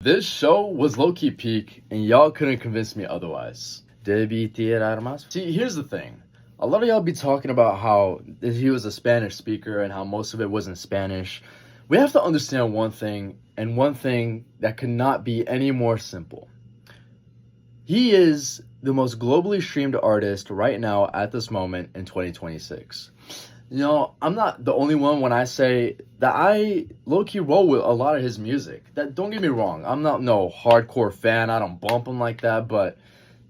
This show was low-key peak, and y'all couldn't convince me otherwise. See, here's the thing. A lot of y'all be talking about how he was a Spanish speaker and how most of it was in Spanish. We have to understand one thing, and one thing that could not be any more simple. He is the most globally streamed artist right now at this moment in 2026. You know, I'm not the only one when I say that I low-key roll with a lot of his music. That, don't get me wrong, I'm not no hardcore fan, I don't bump him like that, but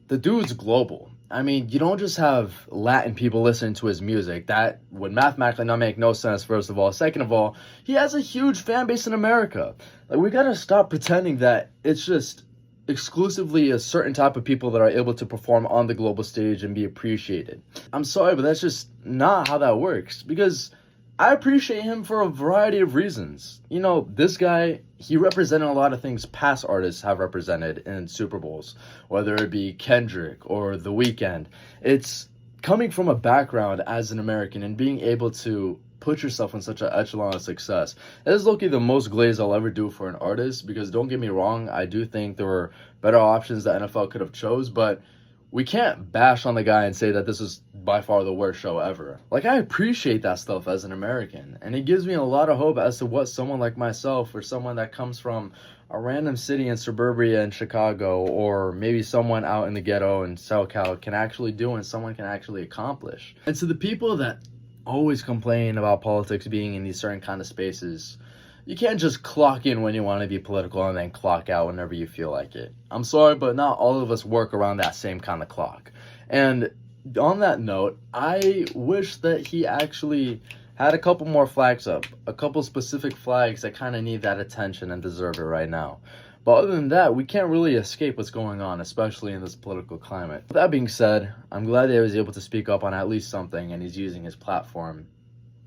the dude's global. I mean, you don't just have Latin people listening to his music. That would mathematically not make no sense, first of all. Second of all, he has a huge fan base in America. Like, we gotta stop pretending that it's just exclusively a certain type of people that are able to perform on the global stage and be appreciated. I'm sorry, but that's just not how that works, because I appreciate him for a variety of reasons. You know, this guy, he represented a lot of things past artists have represented in Super Bowls, whether it be Kendrick or The Weeknd. It's coming from a background as an American and being able to put yourself in such an echelon of success. That is low-key the most glaze I'll ever do for an artist, because don't get me wrong, I do think there were better options the NFL could have chose, but we can't bash on the guy and say that this is by far the worst show ever. Like, I appreciate that stuff as an American, and it gives me a lot of hope as to what someone like myself, or someone that comes from a random city in suburbia in Chicago, or maybe someone out in the ghetto in SoCal, can actually do and someone can actually accomplish. And to the people that always complain about politics being in these certain kind of spaces, you can't just clock in when you want to be political and then clock out whenever you feel like it. I'm sorry, but not all of us work around that same kind of clock. And on that note, I wish that he actually had a couple more flags up, a couple specific flags that kind of need that attention and deserve it right now. But other than that, we can't really escape what's going on, especially in this political climate. With that being said, I'm glad that he was able to speak up on at least something, and he's using his platform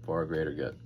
for a greater good.